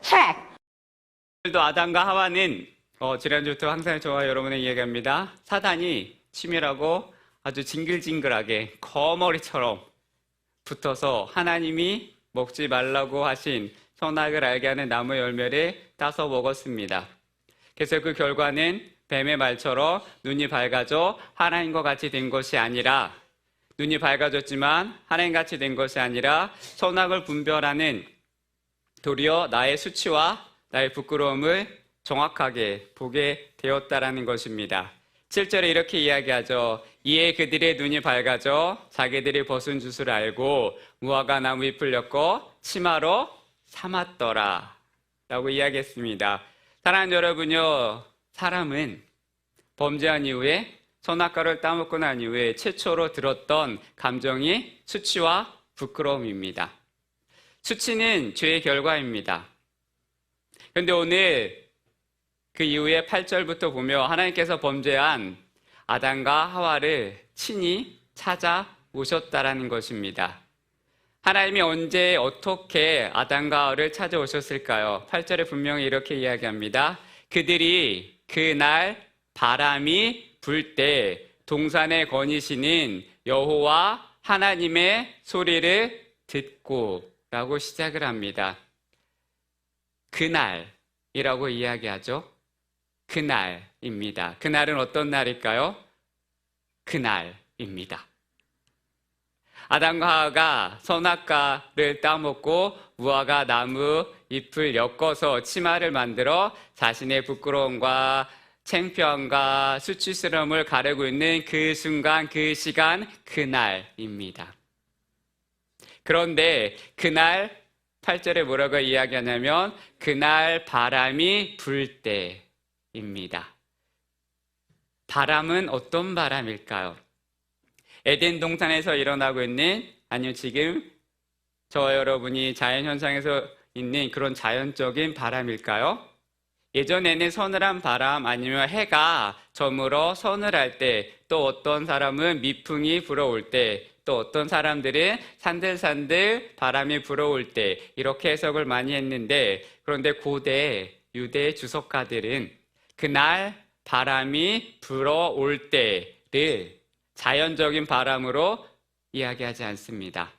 check. 오늘도 아담과 하와는 지난주부터 항상 저와 여러분의 이야기합니다. 사단이 치밀하고 아주 징글징글하게 거머리처럼 붙어서 하나님이 먹지 말라고 하신 선악을 알게 하는 나무 열매를 따서 먹었습니다. 그래서 그 결과는 뱀의 말처럼 눈이 밝아져 하나님과 같이 된 것이 아니라, 눈이 밝아졌지만 하나님같이 된 것이 아니라 선악을 분별하는, 도리어 나의 수치와 나의 부끄러움을 정확하게 보게 되었다라는 것입니다. 7절에 이렇게 이야기하죠. 이에 그들의 눈이 밝아져 자기들이 벗은 줄을 알고 무화과 나무 잎을 엮어 치마로 삼았더라 라고 이야기했습니다. 사랑하는 여러분요, 사람은 범죄한 이후에, 선악과를 따먹고 난 이후에 최초로 들었던 감정이 수치와 부끄러움입니다. 수치는 죄의 결과입니다. 그런데 오늘 그 이후에 8절부터 보면 하나님께서 범죄한 아담과 하와를 친히 찾아오셨다라는 것입니다. 하나님이 언제 어떻게 아담과 하와를 찾아오셨을까요? 8절에 분명히 이렇게 이야기합니다. 그들이 그날 바람이 불 때 동산에 거니시는 여호와 하나님의 소리를 듣고 라고 시작을 합니다. 그날이라고 이야기하죠. 그날입니다. 그날은 어떤 날일까요? 그날입니다. 아담과 하와가 선악과를 따먹고 무화과 나무 잎을 엮어서 치마를 만들어 자신의 부끄러움과 창피함과 수치스러움을 가르고 있는 그 순간, 그 시간, 그날입니다. 그런데 그날 8절에 뭐라고 이야기하냐면 그날 바람이 불 때입니다. 바람은 어떤 바람일까요? 에덴 동산에서 일어나고 있는, 아니면 지금 저와 여러분이 자연현상에서 있는 그런 자연적인 바람일까요? 예전에는 서늘한 바람, 아니면 해가 저물어 서늘할 때, 또 어떤 사람은 미풍이 불어올 때, 또 어떤 사람들은 산들산들 바람이 불어올 때, 이렇게 해석을 많이 했는데, 그런데 고대 유대 주석가들은 그날 바람이 불어올 때를 자연적인 바람으로 이야기하지 않습니다.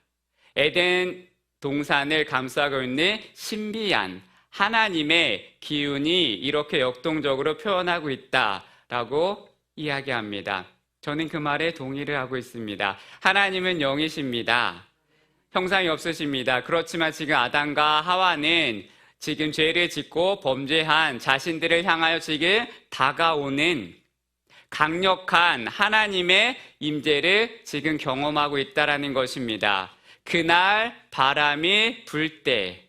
에덴 동산을 감싸고 있는 신비한 하나님의 기운이 이렇게 역동적으로 표현하고 있다라고 이야기합니다. 저는 그 말에 동의를 하고 있습니다. 하나님은 영이십니다. 형상이 없으십니다. 그렇지만 지금 아담과 하와는 지금 죄를 짓고 범죄한 자신들을 향하여 지금 다가오는 강력한 하나님의 임재를 지금 경험하고 있다라는 것입니다. 그날 바람이 불 때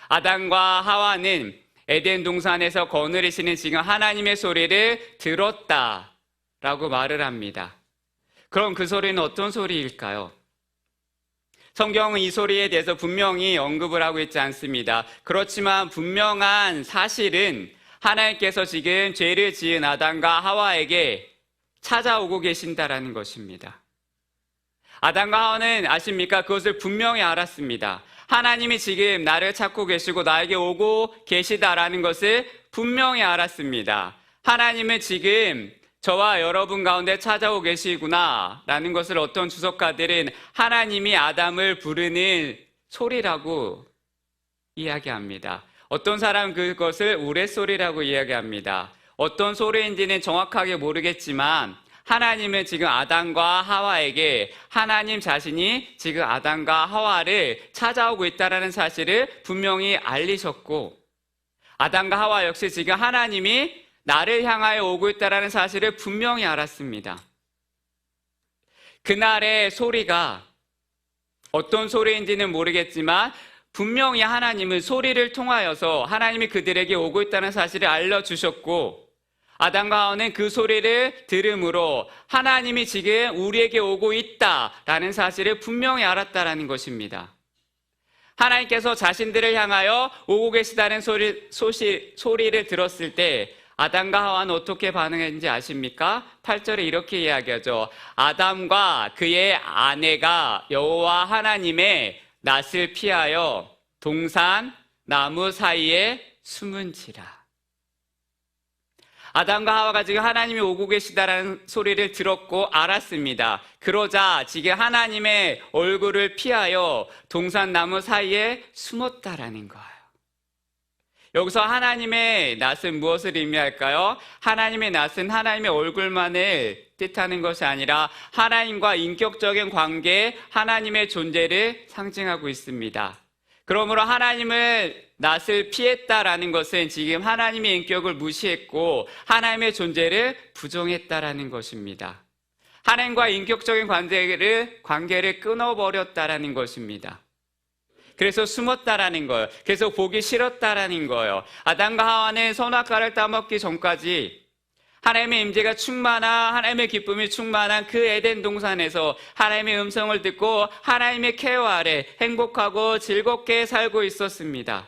아담과 하와는 에덴 동산에서 거느리시는 지금 하나님의 소리를 들었다라고 말을 합니다. 그럼 그 소리는 어떤 소리일까요? 성경은 이 소리에 대해서 분명히 언급을 하고 있지 않습니다. 그렇지만 분명한 사실은 하나님께서 지금 죄를 지은 아담과 하와에게 찾아오고 계신다라는 것입니다. 아담과 하와는 아십니까? 그것을 분명히 알았습니다. 하나님이 지금 나를 찾고 계시고 나에게 오고 계시다라는 것을 분명히 알았습니다. 하나님은 지금 저와 여러분 가운데 찾아오고 계시구나 라는 것을 어떤 주석가들은 하나님이 아담을 부르는 소리라고 이야기합니다. 어떤 사람은 그것을 우레소리라고 이야기합니다. 어떤 소리인지는 정확하게 모르겠지만 하나님은 지금 아담과 하와에게 하나님 자신이 지금 아담과 하와를 찾아오고 있다는 사실을 분명히 알리셨고, 아담과 하와 역시 지금 하나님이 나를 향하여 오고 있다는 사실을 분명히 알았습니다. 그날의 소리가 어떤 소리인지는 모르겠지만 분명히 하나님은 소리를 통하여서 하나님이 그들에게 오고 있다는 사실을 알려주셨고, 아담과 하와는 그 소리를 들음으로 하나님이 지금 우리에게 오고 있다라는 사실을 분명히 알았다라는 것입니다. 하나님께서 자신들을 향하여 오고 계시다는 소리를 들었을 때 아담과 하와는 어떻게 반응했는지 아십니까? 8절에 이렇게 이야기하죠. 아담과 그의 아내가 여호와 하나님의 낯을 피하여 동산 나무 사이에 숨은지라. 아담과 하와가 지금 하나님이 오고 계시다라는 소리를 들었고 알았습니다. 그러자 지금 하나님의 얼굴을 피하여 동산나무 사이에 숨었다라는 거예요. 여기서 하나님의 낯은 무엇을 의미할까요? 하나님의 낯은 하나님의 얼굴만을 뜻하는 것이 아니라 하나님과 인격적인 관계, 하나님의 존재를 상징하고 있습니다. 그러므로 하나님을 낯을 피했다라는 것은 지금 하나님의 인격을 무시했고 하나님의 존재를 부정했다라는 것입니다. 하나님과 인격적인 관계를 끊어버렸다라는 것입니다. 그래서 숨었다라는 거예요. 그래서 보기 싫었다라는 거예요. 아담과 하와는 선악과를 따먹기 전까지 하나님의 임재가 충만한, 하나님의 기쁨이 충만한 그 에덴 동산에서 하나님의 음성을 듣고 하나님의 케어 아래 행복하고 즐겁게 살고 있었습니다.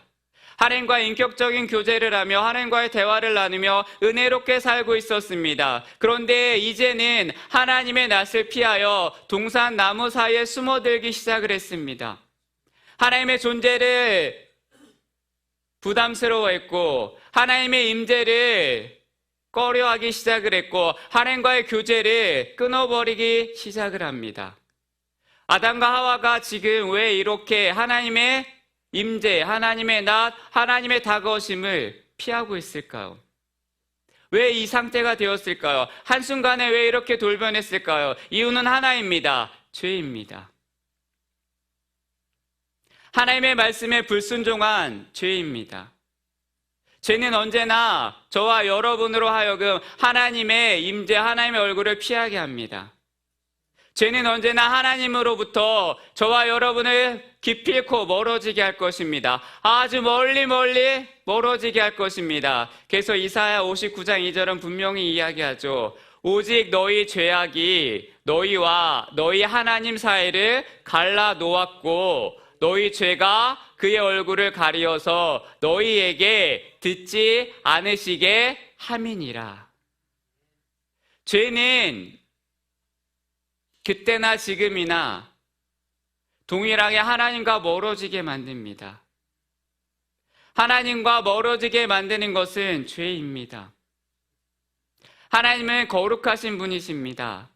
하나님과 인격적인 교제를 하며 하나님과의 대화를 나누며 은혜롭게 살고 있었습니다. 그런데 이제는 하나님의 낯을 피하여 동산 나무 사이에 숨어들기 시작을 했습니다. 하나님의 존재를 부담스러워했고 하나님의 임재를 꺼려하기 시작을 했고 하나님과의 교제를 끊어버리기 시작을 합니다. 아담과 하와가 지금 왜 이렇게 하나님의 임재, 하나님의 낯, 하나님의 다가오심을 피하고 있을까요? 왜 이 상태가 되었을까요? 한순간에 왜 이렇게 돌변했을까요? 이유는 하나입니다. 죄입니다. 하나님의 말씀에 불순종한 죄입니다. 죄는 언제나 저와 여러분으로 하여금 하나님의 임재, 하나님의 얼굴을 피하게 합니다. 죄는 언제나 하나님으로부터 저와 여러분을 기필코 멀어지게 할 것입니다. 아주 멀리 멀어지게 할 것입니다. 그래서 이사야 59장 2절은 분명히 이야기하죠. 오직 너희 죄악이 너희와 너희 하나님 사이를 갈라 놓았고 너희 죄가 그의 얼굴을 가리어서 너희에게 듣지 않으시게 함이니라. 죄는 그때나 지금이나 동일하게 하나님과 멀어지게 만듭니다. 하나님과 멀어지게 만드는 것은 죄입니다. 하나님은 거룩하신 분이십니다.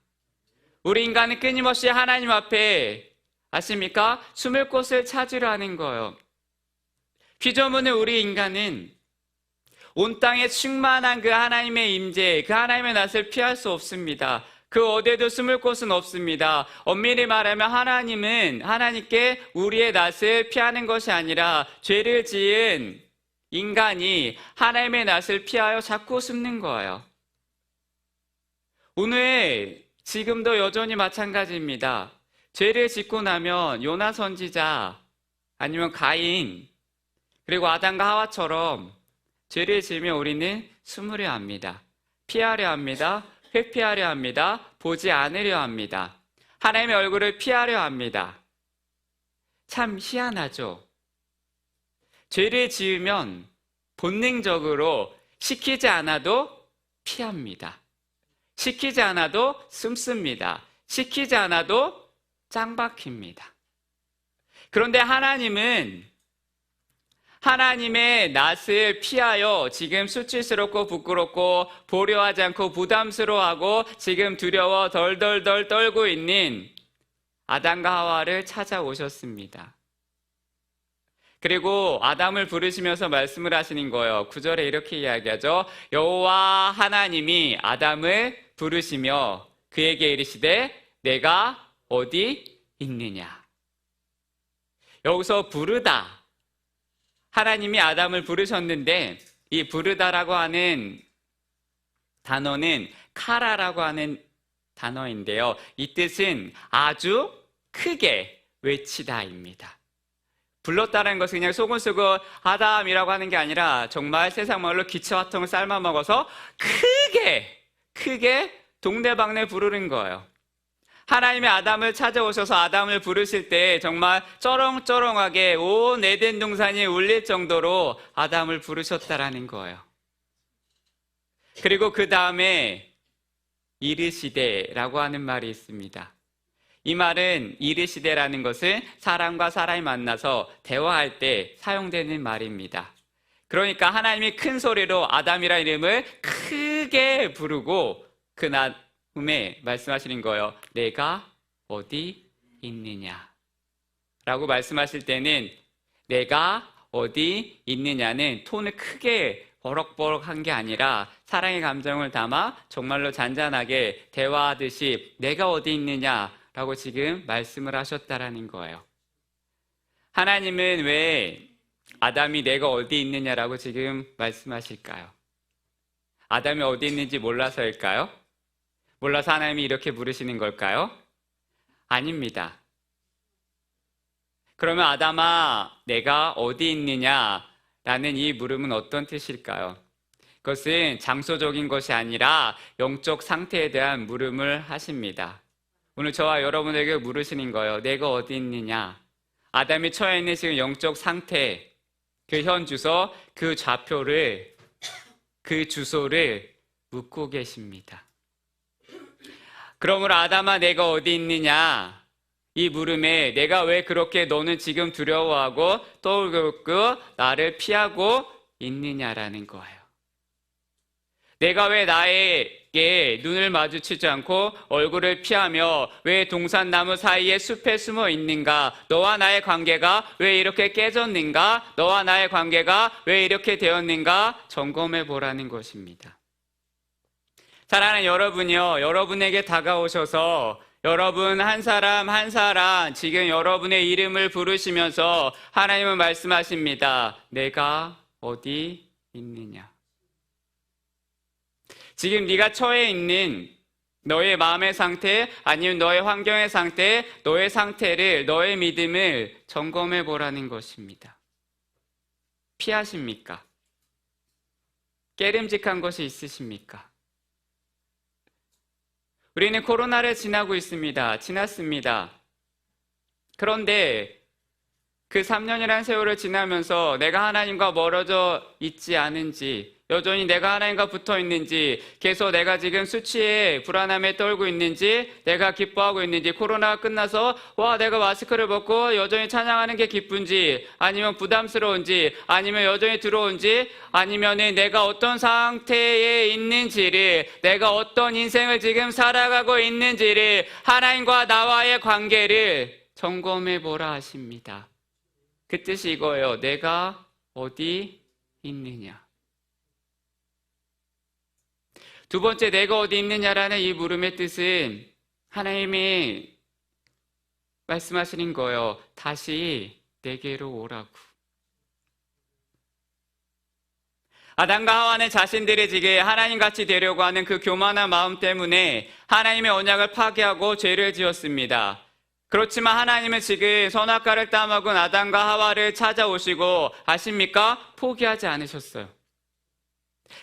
우리 인간은 끊임없이 하나님 앞에 아십니까? 숨을 곳을 찾으려 하는 거예요. 피조물은 우리 인간은 온 땅에 충만한 그 하나님의 임재, 그 하나님의 낯을 피할 수 없습니다. 그 어디에도 숨을 곳은 없습니다. 엄밀히 말하면 하나님은 하나님께 우리의 낯을 피하는 것이 아니라 죄를 지은 인간이 하나님의 낯을 피하여 자꾸 숨는 거예요. 오늘 지금도 여전히 마찬가지입니다. 죄를 짓고 나면 요나 선지자 아니면 가인 그리고 아담과 하와처럼 죄를 지으면 우리는 숨으려 합니다. 피하려 합니다. 회피하려 합니다. 보지 않으려 합니다. 하나님의 얼굴을 피하려 합니다. 참 희한하죠. 죄를 지으면 본능적으로 시키지 않아도 피합니다. 시키지 않아도 숨습니다. 시키지 않아도 짱박힙니다. 그런데 하나님은 하나님의 낯을 피하여 지금 수치스럽고 부끄럽고 보려 하지 않고 부담스러워하고 지금 두려워 덜덜덜 떨고 있는 아담과 하와를 찾아오셨습니다. 그리고 아담을 부르시면서 말씀을 하시는 거예요. 9절에 이렇게 이야기하죠. 여호와 하나님이 아담을 부르시며 그에게 이르시되 내가 어디 있느냐. 여기서 부르다. 하나님이 아담을 부르셨는데 이 부르다라고 하는 단어는 카라라고 하는 단어인데요. 이 뜻은 아주 크게 외치다입니다. 불렀다는 것은 그냥 소곤소곤 아담이라고 하는 게 아니라 정말 세상 말로 기차화통을 삶아 먹어서 크게 동네방네 부르는 거예요. 하나님의 아담을 찾아오셔서 아담을 부르실 때 정말 쩌렁쩌렁하게 온 에덴 동산이 울릴 정도로 아담을 부르셨다라는 거예요. 그리고 그 다음에 이르시되라고 하는 말이 있습니다. 이 말은 이르시되라는 것은 사람과 사람이 만나서 대화할 때 사용되는 말입니다. 그러니까 하나님이 큰 소리로 아담이라는 이름을 크게 부르고 그 다음에 말씀하시는 거예요. 내가 어디 있느냐 라고 말씀하실 때는 내가 어디 있느냐는 톤을 크게 버럭버럭한 게 아니라 사랑의 감정을 담아 정말로 잔잔하게 대화하듯이 내가 어디 있느냐라고 지금 말씀을 하셨다라는 거예요. 하나님은 왜 아담이 내가 어디 있느냐라고 지금 말씀하실까요? 아담이 어디 있는지 몰라서일까요? 몰라서 하나님이 이렇게 부르시는 걸까요? 아닙니다. 그러면 아담아, 내가 어디 있느냐라는 이 물음은 어떤 뜻일까요? 그것은 장소적인 것이 아니라 영적 상태에 대한 물음을 하십니다. 오늘 저와 여러분에게 물으시는 거예요. 내가 어디 있느냐? 아담이 처해 있는 지금 영적 상태, 그 현 주소, 그 좌표를, 그 주소를 묻고 계십니다. 그러므로 아담아, 내가 어디 있느냐? 이 물음에 내가 왜 그렇게 너는 지금 두려워하고 떠올고 나를 피하고 있느냐라는 거예요. 내가 왜 나에게 눈을 마주치지 않고 얼굴을 피하며 왜 동산나무 사이에 숲에 숨어 있는가? 너와 나의 관계가 왜 이렇게 깨졌는가? 너와 나의 관계가 왜 이렇게 되었는가? 점검해 보라는 것입니다. 사랑하는 여러분이요, 여러분에게 다가오셔서 여러분 한 사람 한 사람 지금 여러분의 이름을 부르시면서 하나님은 말씀하십니다. 내가 어디 있느냐? 지금 네가 처해 있는 너의 마음의 상태 아니면 너의 환경의 상태, 너의 상태를, 너의 믿음을 점검해 보라는 것입니다. 피하십니까? 깨름직한 것이 있으십니까? 우리는 코로나를 지나고 있습니다. 지났습니다. 그런데 그 3년이라는 세월을 지나면서 내가 하나님과 멀어져 있지 않은지, 여전히 내가 하나님과 붙어 있는지, 계속 내가 지금 수치에 불안함에 떨고 있는지, 내가 기뻐하고 있는지, 코로나가 끝나서 와 내가 마스크를 벗고 여전히 찬양하는 게 기쁜지, 아니면 부담스러운지, 아니면 여전히 두려운지, 아니면은 내가 어떤 상태에 있는지를, 내가 어떤 인생을 지금 살아가고 있는지를, 하나님과 나와의 관계를 점검해 보라 하십니다. 그 뜻이 이거예요. 내가 어디 있느냐? 두 번째, 내가 어디 있느냐라는 이 물음의 뜻은 하나님이 말씀하시는 거예요. 다시 내게로 오라고. 아담과 하와는 자신들이 지금 하나님같이 되려고 하는 그 교만한 마음 때문에 하나님의 언약을 파괴하고 죄를 지었습니다. 그렇지만 하나님은 지금 선악과를 따먹은 아담과 하와를 찾아오시고 아십니까? 포기하지 않으셨어요.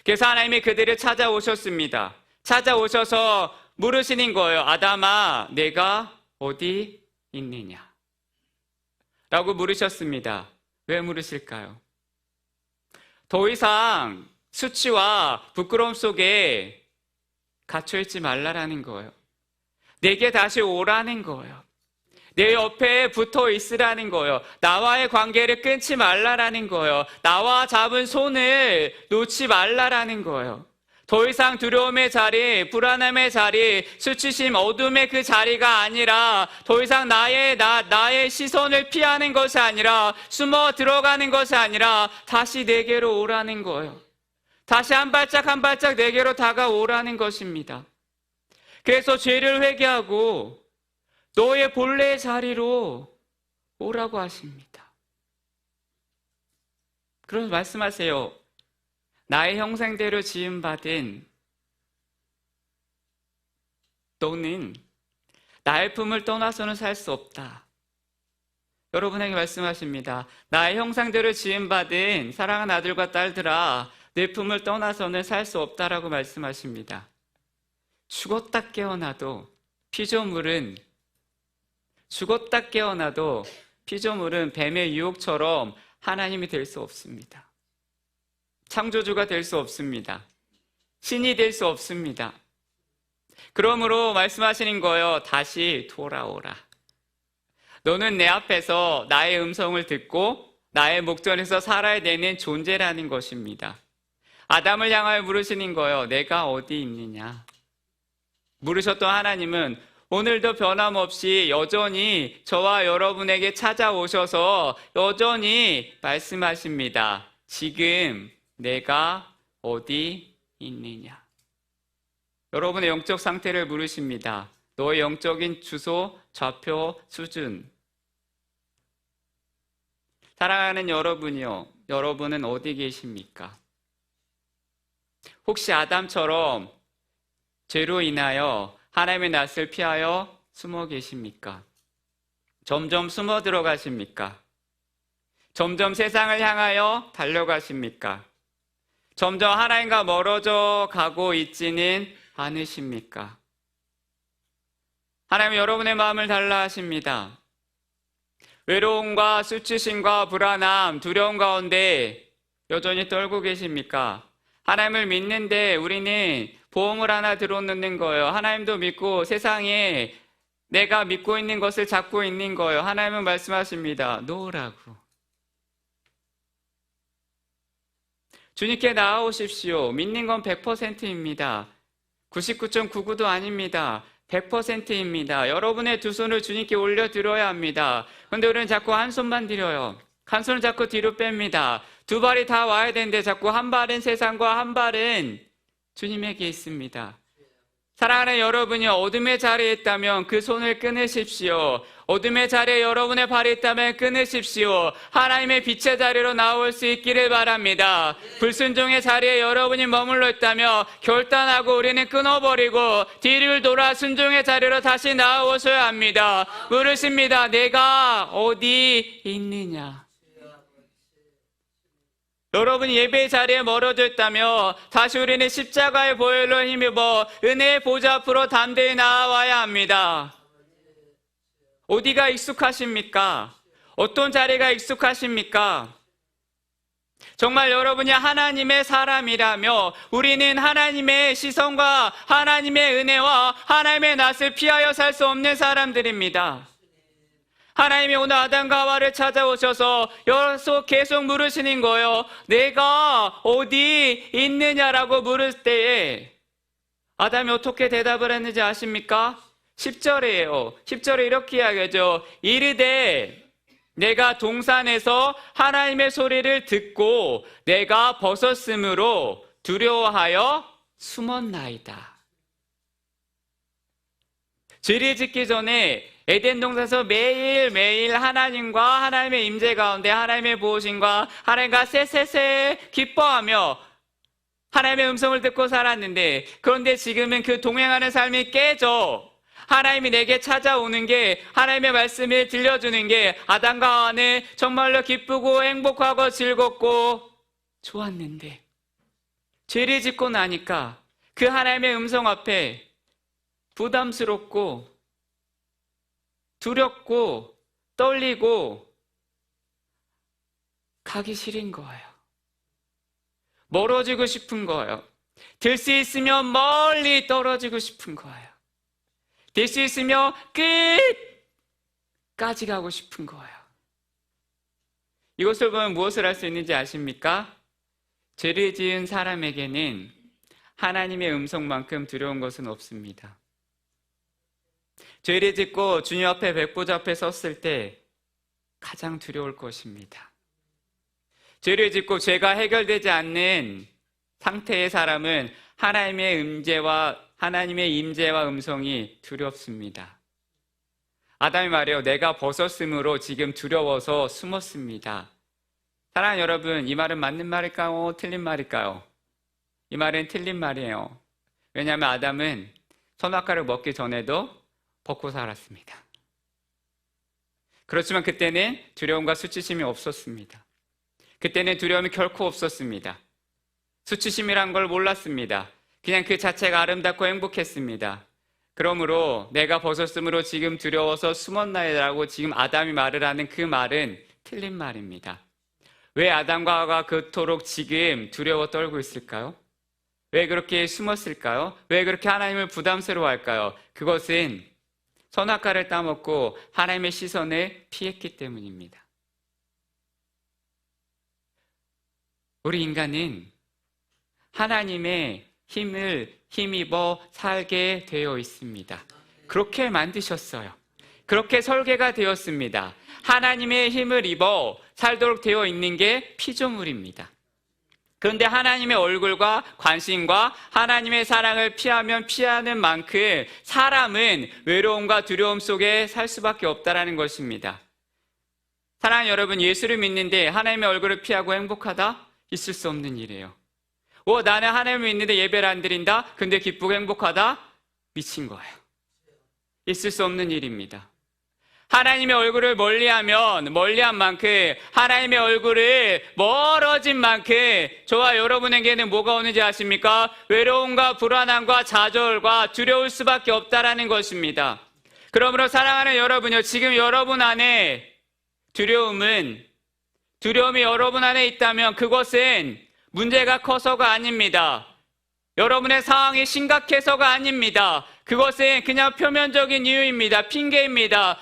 그래서 하나님이 그들을 찾아오셨습니다. 찾아오셔서 물으시는 거예요. 아담아, 내가 어디 있느냐? 라고 물으셨습니다. 왜 물으실까요? 더 이상 수치와 부끄러움 속에 갇혀있지 말라라는 거예요. 내게 다시 오라는 거예요. 내 옆에 붙어 있으라는 거예요. 나와의 관계를 끊지 말라라는 거예요. 나와 잡은 손을 놓지 말라라는 거예요. 더 이상 두려움의 자리, 불안함의 자리, 수치심, 어둠의 그 자리가 아니라 더 이상 나의 시선을 피하는 것이 아니라 숨어 들어가는 것이 아니라 다시 내게로 오라는 거예요. 다시 한 발짝 한 발짝 내게로 다가오라는 것입니다. 그래서 죄를 회개하고 너의 본래의 자리로 오라고 하십니다. 그러면서 말씀하세요. 나의 형상대로 지음받은 너는 나의 품을 떠나서는 살 수 없다. 여러분에게 말씀하십니다. 나의 형상대로 지음받은 사랑하는 아들과 딸들아, 내 품을 떠나서는 살 수 없다라고 말씀하십니다. 죽었다 깨어나도 피조물은 뱀의 유혹처럼 하나님이 될 수 없습니다. 창조주가 될 수 없습니다. 신이 될 수 없습니다. 그러므로 말씀하시는 거예요. 다시 돌아오라. 너는 내 앞에서 나의 음성을 듣고 나의 목전에서 살아야 되는 존재라는 것입니다. 아담을 향하여 물으시는 거예요. 내가 어디 있느냐? 물으셨던 하나님은 오늘도 변함없이 여전히 저와 여러분에게 찾아오셔서 여전히 말씀하십니다. 지금 내가 어디 있느냐? 여러분의 영적 상태를 물으십니다. 너의 영적인 주소, 좌표, 수준. 사랑하는 여러분이요. 여러분은 어디 계십니까? 혹시 아담처럼 죄로 인하여 하나님의 낯을 피하여 숨어 계십니까? 점점 숨어 들어가십니까? 점점 세상을 향하여 달려가십니까? 점점 하나님과 멀어져 가고 있지는 않으십니까? 하나님은 여러분의 마음을 달라 하십니다. 외로움과 수치심과 불안함, 두려움 가운데 여전히 떨고 계십니까? 하나님을 믿는데 우리는 보험을 하나 들어놓는 거예요. 하나님도 믿고 세상에 내가 믿고 있는 것을 잡고 있는 거예요. 하나님은 말씀하십니다. 놓으라고. 주님께 나아오십시오. 믿는 건 100%입니다. 99.99도 아닙니다. 100%입니다. 여러분의 두 손을 주님께 올려드려야 합니다. 그런데 우리는 자꾸 한 손만 드려요. 한 손을 자꾸 뒤로 뺍니다. 두 발이 다 와야 되는데 자꾸 한 발은 세상과 한 발은 주님에게 있습니다. 사랑하는 여러분이 어둠의 자리에 있다면 그 손을 끊으십시오. 어둠의 자리에 여러분의 발이 있다면 끊으십시오. 하나님의 빛의 자리로 나올 수 있기를 바랍니다. 불순종의 자리에 여러분이 머물러 있다면 결단하고 우리는 끊어버리고 뒤를 돌아 순종의 자리로 다시 나오셔야 합니다. 물으십니다. 내가 어디 있느냐? 여러분이 예배의 자리에 멀어져 있다며 다시 우리는 십자가의 보혈로 힘입어 은혜의 보좌 앞으로 담대히 나아와야 합니다. 어디가 익숙하십니까? 어떤 자리가 익숙하십니까? 정말 여러분이 하나님의 사람이라며 우리는 하나님의 시선과 하나님의 은혜와 하나님의 낯을 피하여 살 수 없는 사람들입니다. 하나님이 오늘 아담과 하와를 찾아오셔서 계속 물으시는 거예요. 내가 어디 있느냐라고 물을 때에 아담이 어떻게 대답을 했는지 아십니까? 10절이에요. 10절에 이렇게 이야기하죠. 이르되 내가 동산에서 하나님의 소리를 듣고 내가 벗었으므로 두려워하여 숨었나이다. 죄를 짓기 전에 에덴 동산에서 매일매일 하나님과 하나님의 임재 가운데 하나님의 보호심과 하나님과 새새새 기뻐하며 하나님의 음성을 듣고 살았는데, 그런데 지금은 그 동행하는 삶이 깨져 하나님이 내게 찾아오는 게, 하나님의 말씀을 들려주는 게 아담과 하와는 정말로 기쁘고 행복하고 즐겁고 좋았는데, 죄를 짓고 나니까 그 하나님의 음성 앞에 부담스럽고 두렵고 떨리고 가기 싫은 거예요. 멀어지고 싶은 거예요. 될 수 있으면 멀리 떨어지고 싶은 거예요. 될 수 있으면 끝까지 가고 싶은 거예요. 이것을 보면 무엇을 할 수 있는지 아십니까? 죄를 지은 사람에게는 하나님의 음성만큼 두려운 것은 없습니다. 죄를 짓고 주님 앞에 백보자 앞에 섰을 때 가장 두려울 것입니다. 죄를 짓고 죄가 해결되지 않는 상태의 사람은 하나님의 임재와 음성이 두렵습니다. 아담이 말해요. 내가 벗었으므로 지금 두려워서 숨었습니다. 사랑하는 여러분, 이 말은 맞는 말일까요? 틀린 말일까요? 이 말은 틀린 말이에요. 왜냐하면 아담은 선악과를 먹기 전에도 벗고 살았습니다. 그렇지만 그때는 두려움과 수치심이 없었습니다. 그때는 두려움이 결코 없었습니다. 수치심이란 걸 몰랐습니다. 그냥 그 자체가 아름답고 행복했습니다. 그러므로 내가 벗었으므로 지금 두려워서 숨었나이라고 지금 아담이 말을 하는 그 말은 틀린 말입니다. 왜 아담과 하와가 그토록 지금 두려워 떨고 있을까요? 왜 그렇게 숨었을까요? 왜 그렇게 하나님을 부담스러워할까요? 그것은 선악과를 따먹고 하나님의 시선을 피했기 때문입니다. 우리 인간은 하나님의 힘을 힘입어 살게 되어 있습니다. 그렇게 만드셨어요. 그렇게 설계가 되었습니다. 하나님의 힘을 입어 살도록 되어 있는 게 피조물입니다. 그런데 하나님의 얼굴과 관심과 하나님의 사랑을 피하면 피하는 만큼 사람은 외로움과 두려움 속에 살 수밖에 없다는 것입니다. 사랑하는 여러분, 예수를 믿는데 하나님의 얼굴을 피하고 행복하다? 있을 수 없는 일이에요. 나는 하나님을 믿는데 예배를 안 드린다? 근데 기쁘고 행복하다? 미친 거예요. 있을 수 없는 일입니다. 하나님의 얼굴을 멀리한 만큼, 하나님의 얼굴을 멀어진 만큼 저와 여러분에게는 뭐가 오는지 아십니까? 외로움과 불안함과 좌절과 두려울 수밖에 없다라는 것입니다. 그러므로 사랑하는 여러분요, 지금 여러분 안에 두려움이 여러분 안에 있다면 그것은 문제가 커서가 아닙니다. 여러분의 상황이 심각해서가 아닙니다. 그것은 그냥 표면적인 이유입니다. 핑계입니다.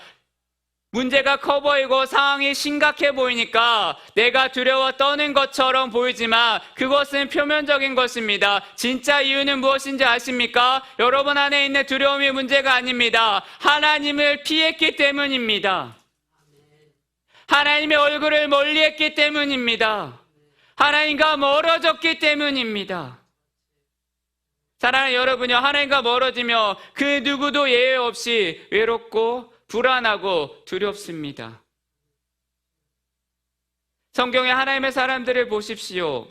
문제가 커 보이고 상황이 심각해 보이니까 내가 두려워 떠는 것처럼 보이지만 그것은 표면적인 것입니다. 진짜 이유는 무엇인지 아십니까? 여러분 안에 있는 두려움이 문제가 아닙니다. 하나님을 피했기 때문입니다. 하나님의 얼굴을 멀리했기 때문입니다. 하나님과 멀어졌기 때문입니다. 사랑하는 여러분요, 하나님과 멀어지며 그 누구도 예외 없이 외롭고 불안하고 두렵습니다. 성경에 하나님의 사람들을 보십시오.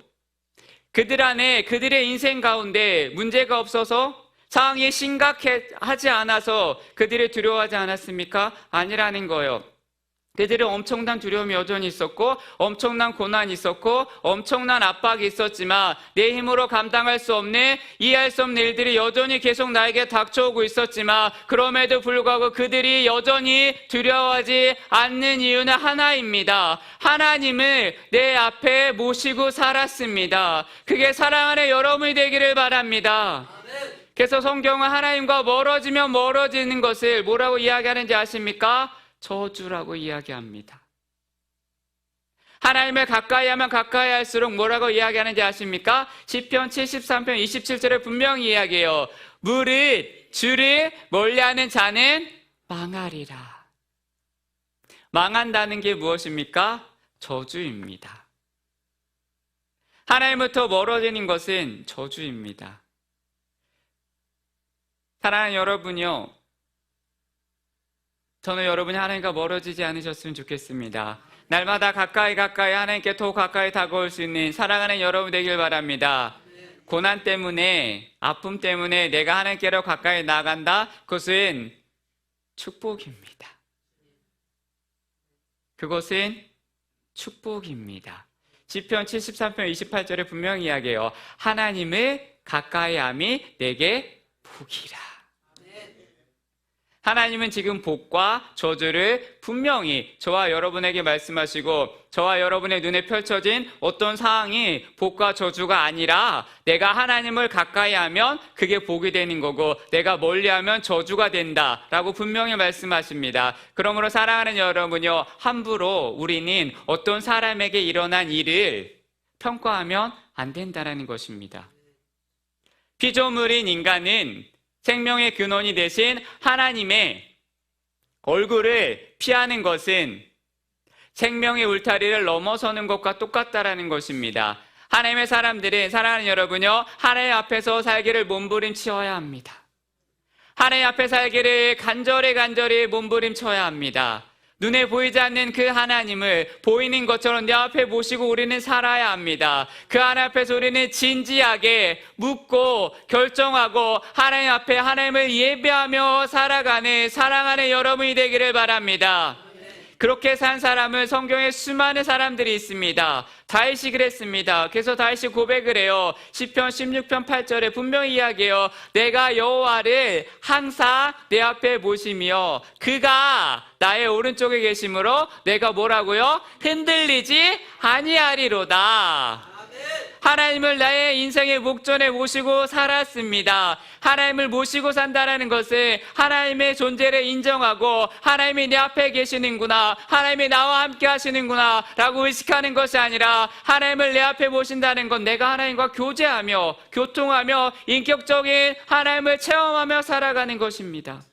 그들의 인생 가운데 문제가 없어서 상황이 심각하지 않아서 그들이 두려워하지 않았습니까? 아니라는 거예요. 그들은 엄청난 두려움이 여전히 있었고 엄청난 고난이 있었고 엄청난 압박이 있었지만 내 힘으로 감당할 수 없는, 이해할 수 없는 일들이 여전히 계속 나에게 닥쳐오고 있었지만 그럼에도 불구하고 그들이 여전히 두려워하지 않는 이유는 하나입니다. 하나님을 내 앞에 모시고 살았습니다. 그게 사랑하는 여러분이 되기를 바랍니다. 그래서 성경은 하나님과 멀어지면 멀어지는 것을 뭐라고 이야기하는지 아십니까? 저주라고 이야기합니다. 하나님을 가까이 하면 가까이 할수록 뭐라고 이야기하는지 아십니까? 시편 73편 27절에 분명히 이야기해요. 주를 멀리하는 자는 망하리라. 망한다는 게 무엇입니까? 저주입니다. 하나님부터 멀어지는 것은 저주입니다. 사랑하는 여러분요, 저는 여러분이 하나님과 멀어지지 않으셨으면 좋겠습니다. 날마다 가까이 하나님께 더 가까이 다가올 수 있는 사랑하는 여러분 되길 바랍니다. 고난 때문에, 아픔 때문에 내가 하나님께로 가까이 나간다? 그것은 축복입니다. 그것은 축복입니다. 시편 73편 28절에 분명히 이야기해요. 하나님을 가까이 함이 내게 복이라. 하나님은 지금 복과 저주를 분명히 저와 여러분에게 말씀하시고 저와 여러분의 눈에 펼쳐진 어떤 상황이 복과 저주가 아니라 내가 하나님을 가까이 하면 그게 복이 되는 거고 내가 멀리하면 저주가 된다라고 분명히 말씀하십니다. 그러므로 사랑하는 여러분요, 함부로 우리는 어떤 사람에게 일어난 일을 평가하면 안 된다는 것입니다. 피조물인 인간은 생명의 근원이 되신 하나님의 얼굴을 피하는 것은 생명의 울타리를 넘어서는 것과 똑같다라는 것입니다. 하나님의 사람들은, 사랑하는 여러분요, 하나님 앞에서 살기를 몸부림쳐야 합니다. 하나님 앞에 살기를 간절히 몸부림쳐야 합니다. 눈에 보이지 않는 그 하나님을 보이는 것처럼 내 앞에 모시고 우리는 살아야 합니다. 그 하나님 앞에서 우리는 진지하게 묻고 결정하고 하나님 앞에 하나님을 예배하며 살아가는 사랑하는 여러분이 되기를 바랍니다. 그렇게 산 사람은 성경에 수많은 사람들이 있습니다. 다윗이 그랬습니다. 그래서 다윗이 고백을 해요. 시편 16편 8절에 분명히 이야기해요. 내가 여호와를 항상 내 앞에 모시며 그가 나의 오른쪽에 계심으로 내가 뭐라고요? 흔들리지 아니하리로다. 하나님을 나의 인생의 목전에 모시고 살았습니다. 하나님을 모시고 산다는 것은 하나님의 존재를 인정하고 하나님이 내 앞에 계시는구나, 하나님이 나와 함께 하시는구나 라고 의식하는 것이 아니라 하나님을 내 앞에 모신다는 건 내가 하나님과 교제하며 교통하며 인격적인 하나님을 체험하며 살아가는 것입니다.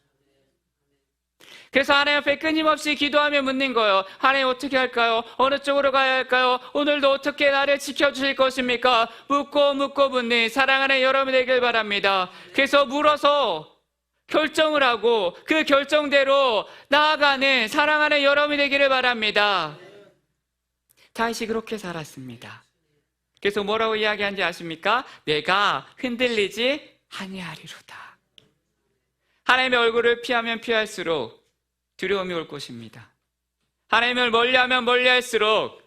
그래서 하나님 앞에 끊임없이 기도하며 묻는 거예요. 하나님 어떻게 할까요? 어느 쪽으로 가야 할까요? 오늘도 어떻게 나를 지켜주실 것입니까? 묻고 묻는 사랑하는 여러분 되길 바랍니다. 그래서 물어서 결정을 하고 그 결정대로 나아가는 사랑하는 여러분이 되기를 바랍니다. 다윗이 그렇게 살았습니다. 그래서 뭐라고 이야기한지 아십니까? 내가 흔들리지 아니하리로다. 하나님의 얼굴을 피하면 피할수록 두려움이 올 것입니다. 하나님을 멀리하면 멀리할수록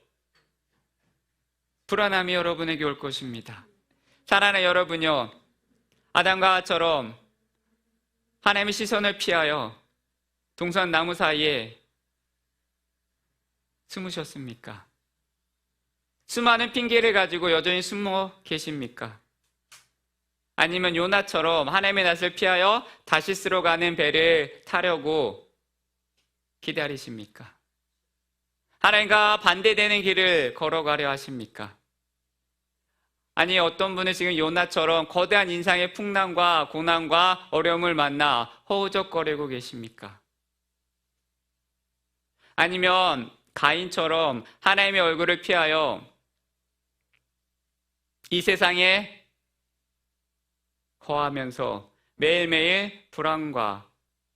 불안함이 여러분에게 올 것입니다. 사랑하는 여러분요, 아담과 하와처럼 하나님의 시선을 피하여 동산 나무 사이에 숨으셨습니까? 수많은 핑계를 가지고 여전히 숨어 계십니까? 아니면 요나처럼 하나님의 낯을 피하여 다시스로 가는 배를 타려고 기다리십니까? 하나님과 반대되는 길을 걸어가려 하십니까? 아니, 어떤 분은 지금 요나처럼 거대한 인상의 풍랑과 고난과 어려움을 만나 허우적거리고 계십니까? 아니면 가인처럼 하나님의 얼굴을 피하여 이 세상에 거하면서 매일매일 불안과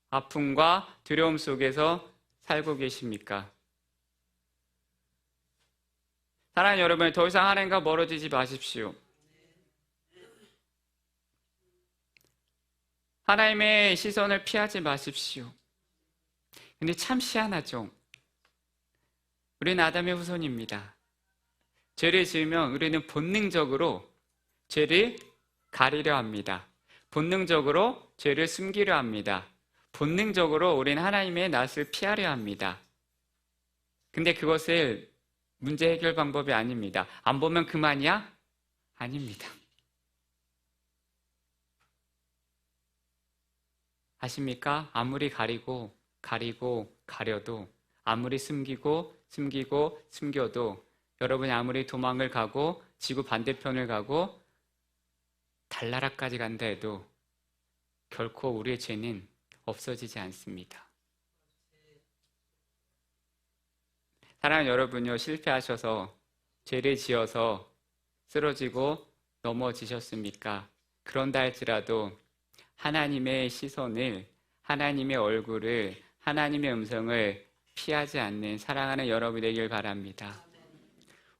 아픔과 두려움 속에서 살고 계십니까? 사랑하는 여러분, 더 이상 하나님과 멀어지지 마십시오. 하나님의 시선을 피하지 마십시오. 근데 참 희한하죠? 우리는 아담의 후손입니다. 죄를 지으면 우리는 본능적으로 죄를 가리려 합니다. 본능적으로 죄를 숨기려 합니다. 본능적으로 우리는 하나님의 낯을 피하려 합니다. 근데 그것을 문제 해결 방법이 아닙니다. 안 보면 그만이야? 아닙니다. 아십니까? 아무리 가려도, 아무리 숨겨도, 여러분이 아무리 도망을 가고 지구 반대편을 가고 달나라까지 간다 해도 결코 우리의 죄는 없어지지 않습니다. 사랑하는 여러분요, 실패하셔서 죄를 지어서 쓰러지고 넘어지셨습니까? 그런다 할지라도 하나님의 시선을, 하나님의 얼굴을, 하나님의 음성을 피하지 않는 사랑하는 여러분이 되길 바랍니다.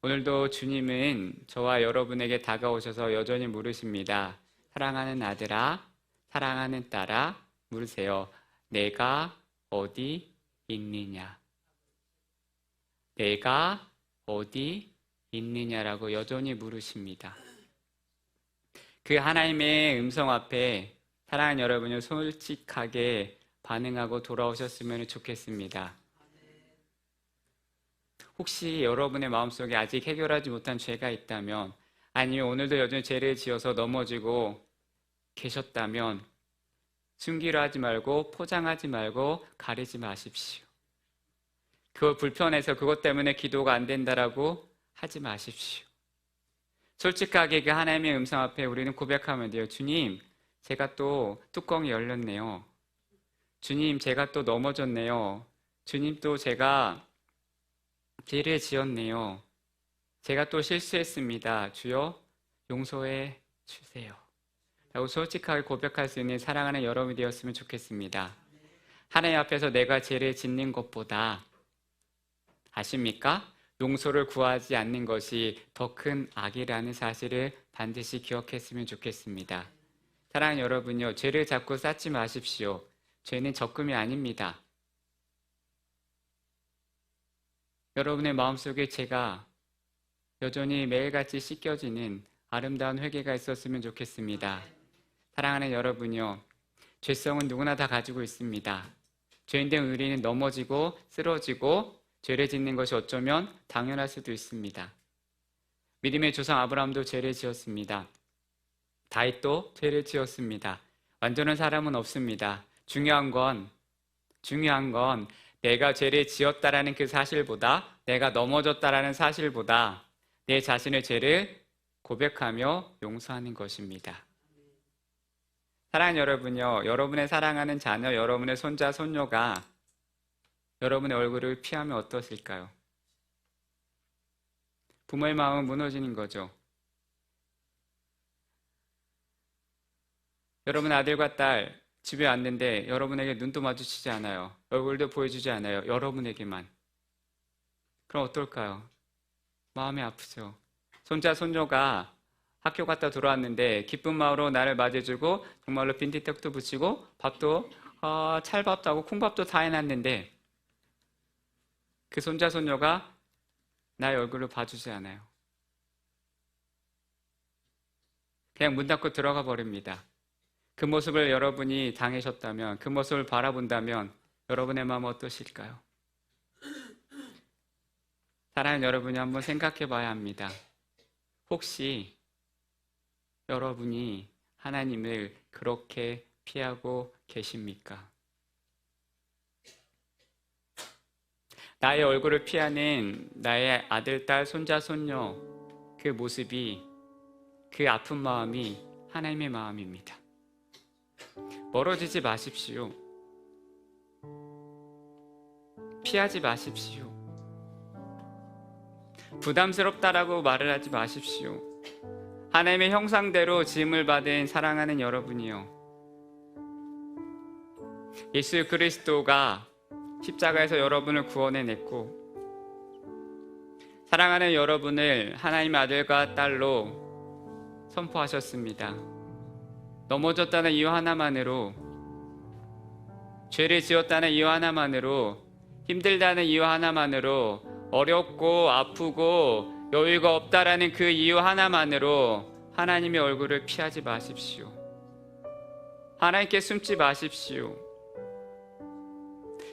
오늘도 주님은 저와 여러분에게 다가오셔서 여전히 물으십니다. 사랑하는 아들아, 사랑하는 딸아, 물으세요. 내가 어디 있느냐? 내가 어디 있느냐라고 여전히 물으십니다. 그 하나님의 음성 앞에 사랑하는 여러분이 솔직하게 반응하고 돌아오셨으면 좋겠습니다. 혹시 여러분의 마음속에 아직 해결하지 못한 죄가 있다면, 아니면 오늘도 여전히 죄를 지어서 넘어지고 계셨다면 숨기려 하지 말고, 포장하지 말고, 가리지 마십시오. 그거 불편해서 그것 때문에 기도가 안 된다라고 하지 마십시오. 솔직하게 그 하나님의 음성 앞에 우리는 고백하면 돼요. 주님, 제가 또 뚜껑이 열렸네요. 주님, 제가 또 넘어졌네요. 주님, 또 제가 죄를 지었네요. 제가 또 실수했습니다. 주여, 용서해 주세요. 라고 솔직하게 고백할 수 있는 사랑하는 여러분이 되었으면 좋겠습니다. 하나님 앞에서 내가 죄를 짓는 것보다, 아십니까? 용서를 구하지 않는 것이 더 큰 악이라는 사실을 반드시 기억했으면 좋겠습니다. 사랑하는 여러분요, 죄를 자꾸 쌓지 마십시오. 죄는 적금이 아닙니다. 여러분의 마음속에 죄가 여전히 매일같이 씻겨지는 아름다운 회개가 있었으면 좋겠습니다. 사랑하는 여러분요, 죄성은 누구나 다 가지고 있습니다. 죄인된 우리는 넘어지고 쓰러지고 죄를 짓는 것이 어쩌면 당연할 수도 있습니다. 믿음의 조상 아브라함도 죄를 지었습니다. 다윗도 죄를 지었습니다. 완전한 사람은 없습니다. 중요한 건 내가 죄를 지었다라는 그 사실보다, 내가 넘어졌다라는 사실보다 내 자신의 죄를 고백하며 용서하는 것입니다. 사랑하는 여러분요, 여러분의 사랑하는 자녀, 여러분의 손자, 손녀가 여러분의 얼굴을 피하면 어떠실까요? 부모의 마음은 무너지는 거죠. 여러분 아들과 딸 집에 왔는데 여러분에게 눈도 마주치지 않아요. 얼굴도 보여주지 않아요. 여러분에게만. 그럼 어떨까요? 마음이 아프죠. 손자, 손녀가 학교 갔다 돌아왔는데 기쁜 마음으로 나를 맞이해주고 정말로 빈티떡도 붙이고 밥도 찰밥도 하고 콩밥도 다 해놨는데 그 손자, 손녀가 나의 얼굴을 봐주지 않아요. 그냥 문 닫고 들어가 버립니다. 그 모습을 여러분이 당하셨다면, 그 모습을 바라본다면 여러분의 마음은 어떠실까요? 사랑하는 여러분이 한번 생각해 봐야 합니다. 혹시 여러분이 하나님을 그렇게 피하고 계십니까? 나의 얼굴을 피하는 나의 아들, 딸, 손자, 손녀, 그 모습이, 그 아픈 마음이 하나님의 마음입니다. 멀어지지 마십시오. 피하지 마십시오. 부담스럽다라고 말을 하지 마십시오. 하나님의 형상대로 지음을 받은 사랑하는 여러분이요, 예수 그리스도가 십자가에서 여러분을 구원해냈고 사랑하는 여러분을 하나님의 아들과 딸로 선포하셨습니다. 넘어졌다는 이유 하나만으로, 죄를 지었다는 이유 하나만으로, 힘들다는 이유 하나만으로, 어렵고 아프고 여유가 없다라는 그 이유 하나만으로 하나님의 얼굴을 피하지 마십시오. 하나님께 숨지 마십시오.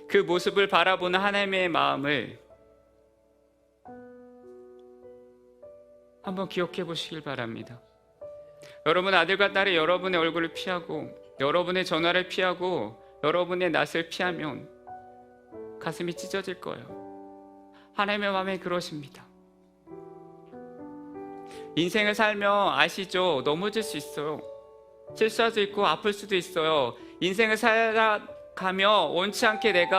그 모습을 바라보는 하나님의 마음을 한번 기억해 보시길 바랍니다. 여러분 아들과 딸이 여러분의 얼굴을 피하고 여러분의 전화를 피하고 여러분의 낯을 피하면 가슴이 찢어질 거예요. 하나님의 마음에 그러십니다. 인생을 살며 아시죠? 넘어질 수 있어요. 실수할 수 있고 아플 수도 있어요. 인생을 살아가며 원치 않게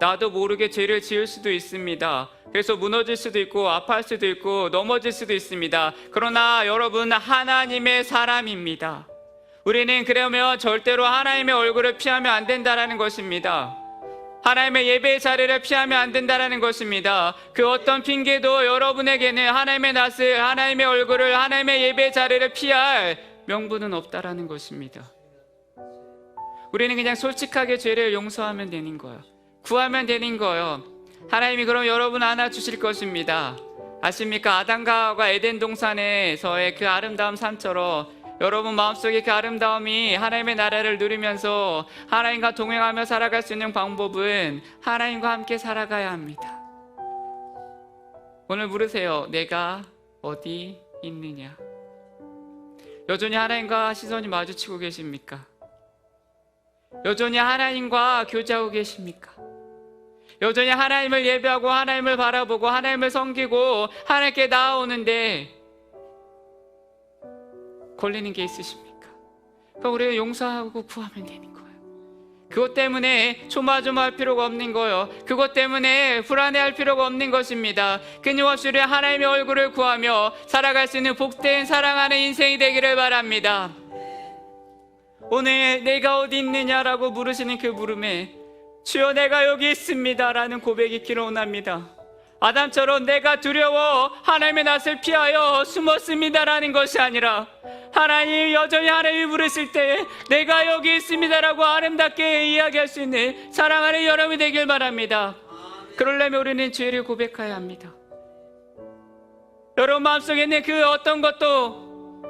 나도 모르게 죄를 지을 수도 있습니다. 그래서 무너질 수도 있고 아파할 수도 있고 넘어질 수도 있습니다. 그러나 여러분 하나님의 사람입니다. 우리는 그러면 절대로 하나님의 얼굴을 피하면 안 된다는 것입니다. 하나님의 예배의 자리를 피하면 안 된다는 것입니다. 그 어떤 핑계도 여러분에게는 하나님의 낯을, 하나님의 얼굴을, 하나님의 예배의 자리를 피할 명분은 없다는 것입니다. 우리는 그냥 솔직하게 죄를 용서하면 되는 거예요. 구하면 되는 거예요. 하나님이 그럼 여러분 안아주실 것입니다. 아십니까? 아담과 하와가 에덴 동산에서의 그 아름다운 삶처럼 여러분 마음속에 그 아름다움이 하나님의 나라를 누리면서 하나님과 동행하며 살아갈 수 있는 방법은 하나님과 함께 살아가야 합니다. 오늘 물으세요. 내가 어디 있느냐? 여전히 하나님과 시선이 마주치고 계십니까? 여전히 하나님과 교제하고 계십니까? 여전히 하나님을 예배하고 하나님을 바라보고 하나님을 섬기고 하나님께 나아오는데 걸리는 게 있으십니까? 그럼 우리가 용서하고 구하면 되는 거예요. 그것 때문에 조마조마할 필요가 없는 거예요. 그것 때문에 불안해할 필요가 없는 것입니다. 끊임없이 우리 하나님의 얼굴을 구하며 살아갈 수 있는 복된 사랑하는 인생이 되기를 바랍니다. 오늘 내가 어디 있느냐라고 물으시는 그 물음에 주여 내가 여기 있습니다 라는 고백이 있기를 원합니다. 아담처럼 내가 두려워 하나님의 낯을 피하여 숨었습니다 라는 것이 아니라 하나님 여전히 하나님이 부르실 때 내가 여기 있습니다 라고 아름답게 이야기할 수 있는 사랑하는 여러분이 되길 바랍니다. 그러려면 우리는 죄를 고백해야 합니다. 여러분 마음속에 있는 그 어떤 것도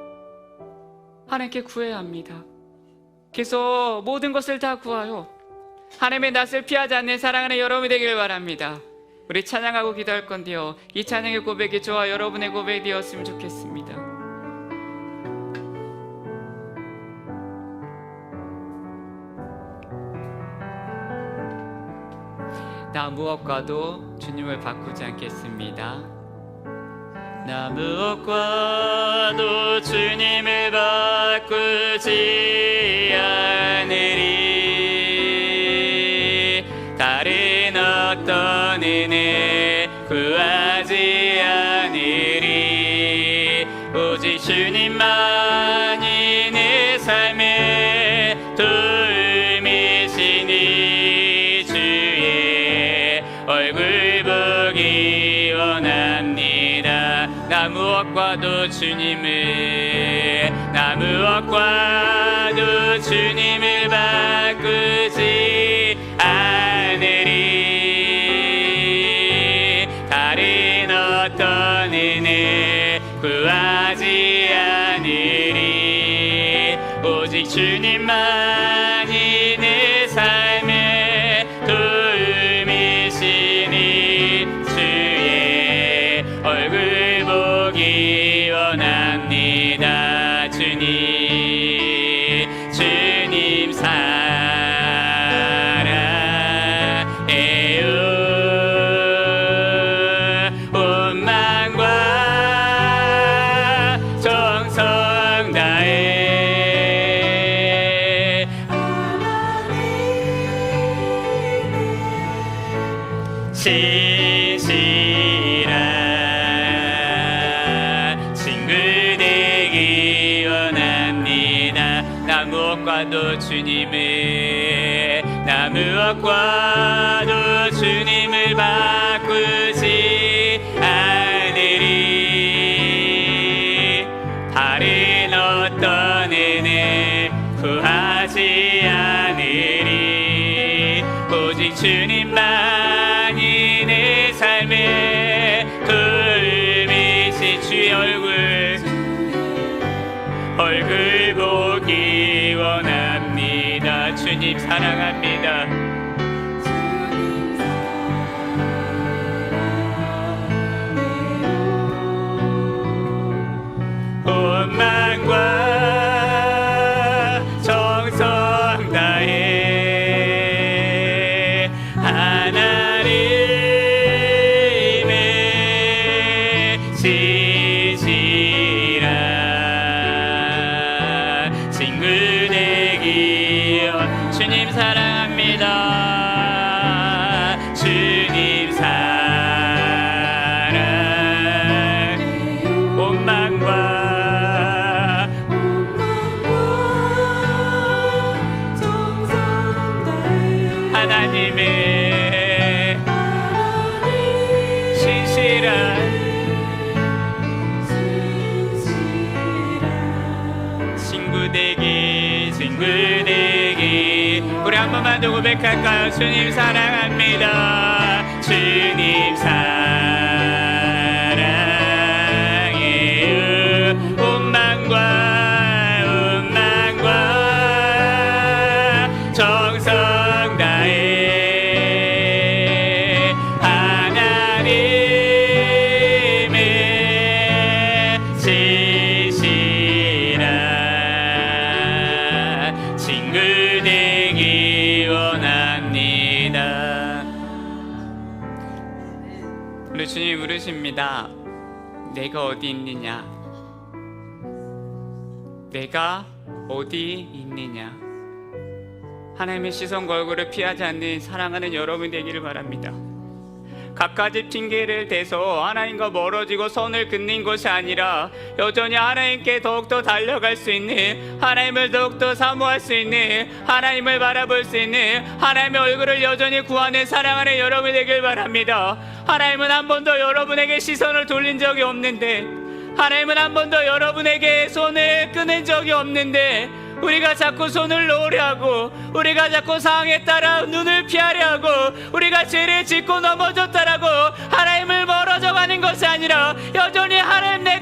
하나님께 구해야 합니다. 그래서 모든 것을 다 구하여 하나님의 낯을 피하지 않는 사랑하는 여러분이 되길 바랍니다. 우리 찬양하고 기도할 건데요, 이 찬양의 고백이 저와 여러분의 고백이 되었으면 좋겠습니다. 나 무엇과도 주님을 바꾸지 않겠습니다. 나 무엇과도 주님을 바꾸지 않으리. 다른 어떤 은혜 구하지 않으리. 오직 주님만이 내 삶의 도움이시니 주의 얼굴 보기 원합니다. 나 무엇과도 주님을, 나 무엇과도 주님을 바꾸지 않으리. 다른 어떤 은혜 구하지 않으리. 오직 주님만이 내 삶의 도움이시니 주의 얼굴 보기 원합니다. 주님 사랑해요. 온 마음과 정성 다해 신실한 친구 되기 원합니다. 나 무엇과도 주님을, 나 무엇과도 주님을 바꾸지 않으리. 다른 어떤 은혜 구하지 않으리. 오직 주님만이 내 삶의 도움이시. 주의 얼굴 보기 원합니다. 주님 사랑합니다. 온 마음과 정성 다해 하나님의 신실한 친구 되기 원. 주님 사랑합니다. 주님 사랑 온 마음과 하나님의 신실한 친구 되기. 우리 한 번만 더 고백할까요? 주님 사랑합니다. 주님 사랑해요. 온 마음과 정성 다해 하나님의 신실한 친구 되기 원합니다. 우리 주님 물으십니다. 내가 어디 있느냐? 내가 어디 있느냐? 하나님의 시선과 얼굴을 피하지 않는 사랑하는 여러분 되기를 바랍니다. 갖가지 핑계를 대서 하나님과 멀어지고 선을 긋는 것이 아니라 여전히 하나님께 더욱더 달려갈 수 있는, 하나님을 더욱더 사모할 수 있는, 하나님을 바라볼 수 있는, 하나님의 얼굴을 여전히 구하는 사랑하는 여러분 되길 바랍니다. 하나님은 한 번도 여러분에게 시선을 돌린 적이 없는데, 하나님은 한 번도 여러분에게 손을 끊은 적이 없는데, 우리가 자꾸 손을 놓으려 하고, 우리가 자꾸 상황에 따라 눈을 피하려 하고, 우리가 죄를 짓고 넘어졌다라고 하나님을 멀어져 가는 것이 아니라 여전히 하나님 내